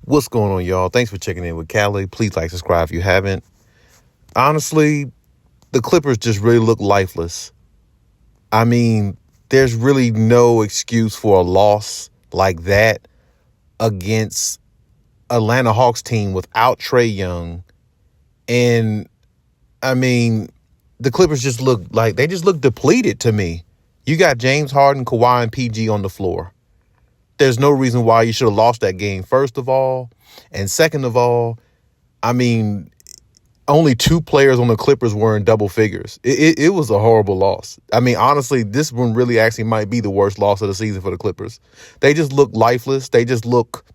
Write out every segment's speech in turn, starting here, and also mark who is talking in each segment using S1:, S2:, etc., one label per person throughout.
S1: What's going on, y'all? Thanks for checking in with Callie. Please like, subscribe if you haven't. Honestly, the Clippers just really look lifeless. I mean, there's really no excuse for a loss like that against Atlanta Hawks team without Trey Young. And I mean, the Clippers just look depleted to me. You got James Harden, Kawhi, and PG on the floor. There's no reason why you should have lost that game, first of all. And second of all, I mean, only two players on the Clippers were in double figures. It was a horrible loss. I mean, honestly, this one really actually might be the worst loss of the season for the Clippers. They just look lifeless. They just look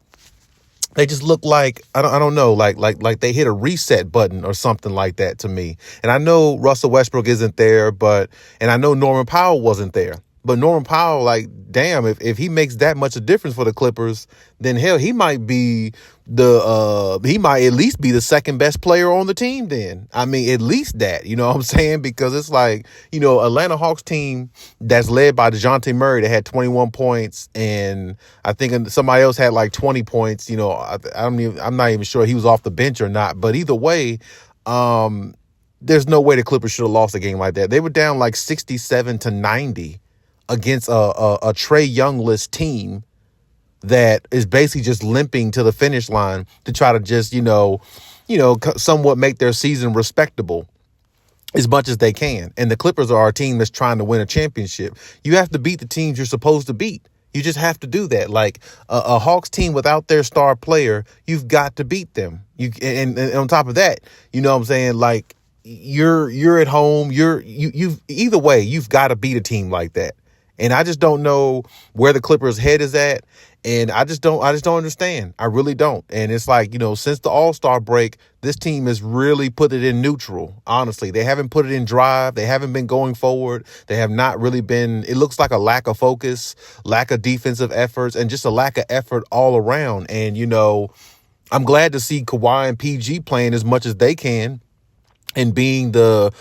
S1: like I don't know, like they hit a reset button or something like that to me. And I know Russell Westbrook isn't there, and I know Norman Powell wasn't there. But Norman Powell, like, damn, if he makes that much a difference for the Clippers, then hell, he might at least be the second best player on the team then. I mean, at least that, you know what I'm saying? Because it's like, Atlanta Hawks team that's led by DeJounte Murray that had 21 points, and I think somebody else had like 20 points. I'm not even sure he was off the bench or not. But either way, there's no way the Clippers should have lost a game like that. They were down like 67-90. Against a Trey Young-less team that is basically just limping to the finish line to try to just, somewhat make their season respectable as much as they can. And the Clippers are a team that's trying to win a championship. You have to beat the teams you're supposed to beat. You just have to do that. Like a Hawks team without their star player, you've got to beat them. And on top of that, you know what I'm saying? Like you're at home. You've either way, you've got to beat a team like that. And I just don't know where the Clippers' head is at. And I just don't understand. I really don't. And it's like, since the All-Star break, this team has really put it in neutral. Honestly, they haven't put it in drive. They haven't been going forward. They have not really been. It looks like a lack of focus, lack of defensive efforts, and just a lack of effort all around. And, I'm glad to see Kawhi and PG playing as much as they can, and being the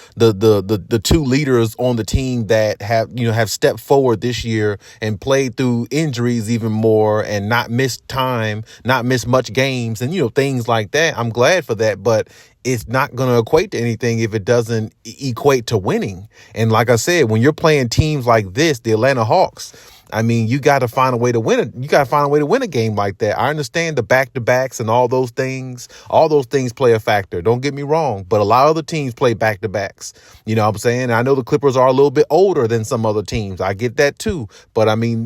S1: two leaders on the team that have stepped forward this year and played through injuries even more and not missed time, not missed much games and, things like that. I'm glad for that, but it's not going to equate to anything if it doesn't equate to winning. And like I said, when you're playing teams like this, the Atlanta Hawks, I mean, you got to find a way to win it. You got to find a way to win a game like that. I understand the back-to-backs and all those things. All those things play a factor. Don't get me wrong. But a lot of other teams play back-to-backs. You know what I'm saying? I know the Clippers are a little bit older than some other teams. I get that too. But I mean,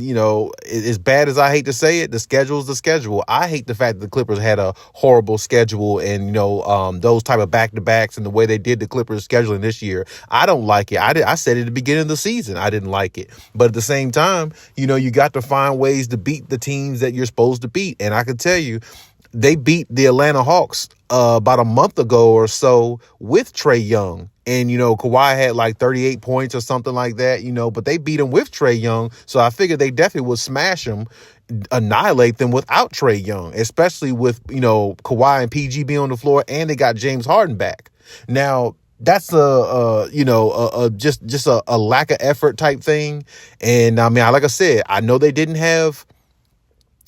S1: as bad as I hate to say it, the schedule is the schedule. I hate the fact that the Clippers had a horrible schedule and, those type of back-to-backs and the way they did the Clippers scheduling this year. I don't like it. I said at the beginning of the season, I didn't like it. But at the same time, you got to find ways to beat the teams that you're supposed to beat. And I can tell you, they beat the Atlanta Hawks about a month ago or so with Trey Young. And, Kawhi had like 38 points or something like that, but they beat him with Trey Young. So I figured they definitely would smash him, annihilate them without Trey Young, especially with, Kawhi and PG being on the floor, and they got James Harden back. Now, that's just a lack of effort type thing. And I mean, like I said, I know they didn't have,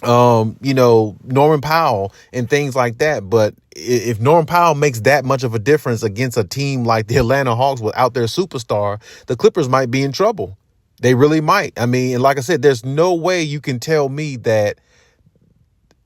S1: Norman Powell and things like that. But if Norman Powell makes that much of a difference against a team like the Atlanta Hawks without their superstar, the Clippers might be in trouble. They really might. I mean, and like I said, there's no way you can tell me that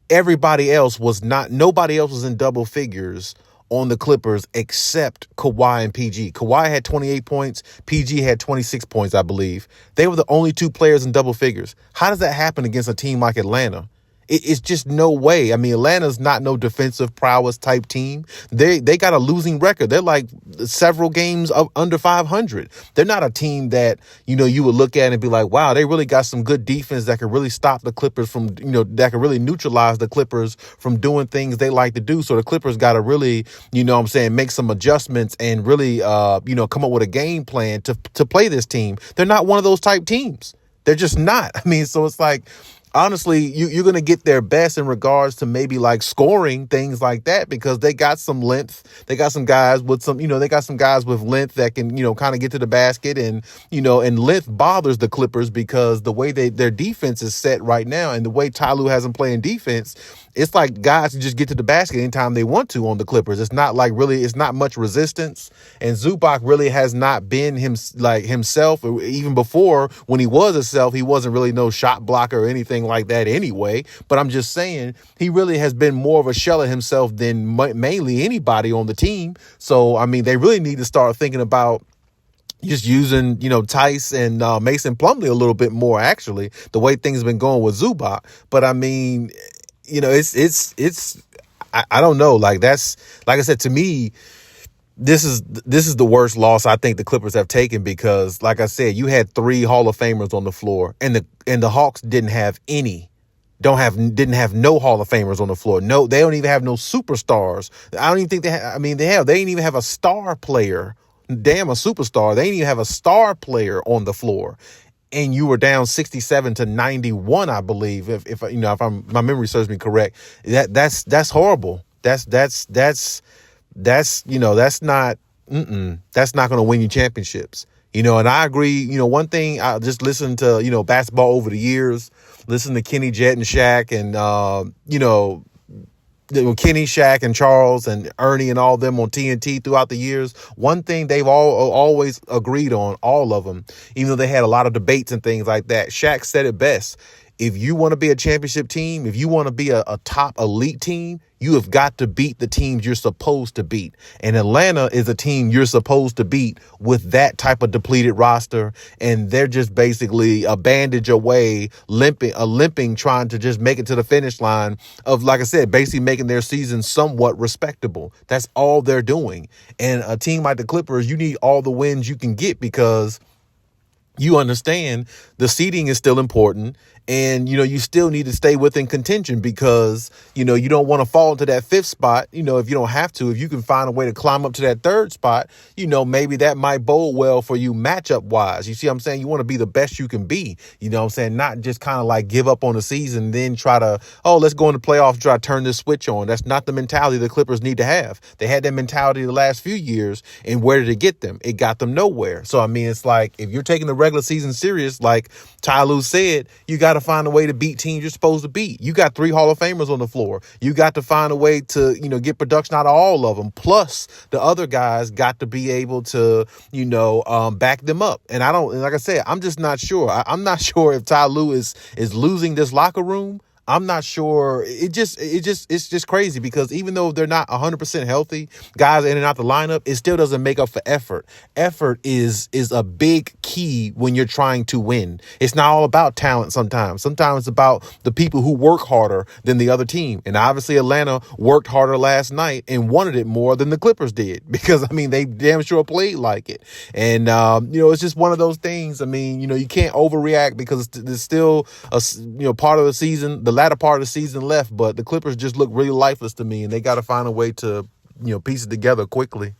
S1: nobody else was in double figures on the Clippers except Kawhi and PG. Kawhi had 28 points. PG had 26 points, I believe. They were the only two players in double figures. How does that happen against a team like Atlanta? It's just no way. I mean, Atlanta's not no defensive prowess type team. They got a losing record. They're like several games under 500. They're not a team that, you would look at and be like, wow, they really got some good defense that could really stop the Clippers from, that could really neutralize the Clippers from doing things they like to do. So the Clippers got to really, make some adjustments and really, come up with a game plan to play this team. They're not one of those type teams. They're just not. I mean, so it's like, honestly, you're going to get their best in regards to maybe like scoring, things like that, because they got some length. They got some guys with length that can, kind of get to the basket. And, and length bothers the Clippers because the way their defense is set right now and the way Ty Lue has them playing defense, it's like guys can just get to the basket anytime they want to on the Clippers. It's not like really, it's not much resistance. And Zubac really has not been himself. Even before, when he was himself, he wasn't really no shot blocker or anything like that anyway. But I'm just saying, he really has been more of a shell of himself than mainly anybody on the team. So, I mean, they really need to start thinking about just using, Tice and Mason Plumlee a little bit more, actually, the way things have been going with Zubac. But I mean, I don't know. Like, that's, like I said, to me, this is the worst loss I think the Clippers have taken, because, like I said, you had 3 Hall of Famers on the floor, and the Hawks didn't have any. Didn't have no Hall of Famers on the floor. No, they don't even have no superstars. I don't even think they didn't even have a star player. Damn, a superstar. They didn't even have a star player on the floor. And you were down 67-91, I believe. If my memory serves me correct. That's horrible. That's not going to win you championships. And I agree. One thing, I just listened to, basketball over the years, listen to Kenny, Jet, and Shaq, and, Kenny, Shaq, and Charles, and Ernie, and all of them on TNT throughout the years. One thing they've always agreed on, all of them, even though they had a lot of debates and things like that. Shaq said it best. If you want to be a championship team, if you want to be a top elite team, you have got to beat the teams you're supposed to beat. And Atlanta is a team you're supposed to beat with that type of depleted roster. And they're just basically a bandage away, limping, trying to just make it to the finish line of, like I said, basically making their season somewhat respectable. That's all they're doing. And a team like the Clippers, you need all the wins you can get, because you understand the seeding is still important. And, you still need to stay within contention, because, you don't want to fall into that 5th spot, if you don't have to. If you can find a way to climb up to that 3rd spot, maybe that might bode well for you matchup wise. You see what I'm saying? You want to be the best you can be, not just kind of like give up on the season, then try to, let's go in the playoffs, try to turn this switch on. That's not the mentality the Clippers need to have. They had that mentality the last few years, and where did it get them? It got them nowhere. So, I mean, it's like, if you're taking the regular season serious, like Ty Lue said, you got to find a way to beat teams you're supposed to beat. You got 3 Hall of Famers on the floor. You got to find a way to, get production out of all of them. Plus, the other guys got to be able to, back them up. And like I said, I'm just not sure. I'm not sure if Ty Lue is losing this locker room. I'm not sure. It's just crazy, because even though they're not 100% healthy, guys in and out the lineup, it still doesn't make up for effort. Effort is a big key when you're trying to win. It's not all about talent sometimes. Sometimes it's about the people who work harder than the other team. And obviously Atlanta worked harder last night and wanted it more than the Clippers did, because, I mean, they damn sure played like it. And, it's just one of those things. I mean, you can't overreact, because there's still part of the season, the latter part of the season left, but the Clippers just look really lifeless to me, and they got to find a way to, piece it together quickly.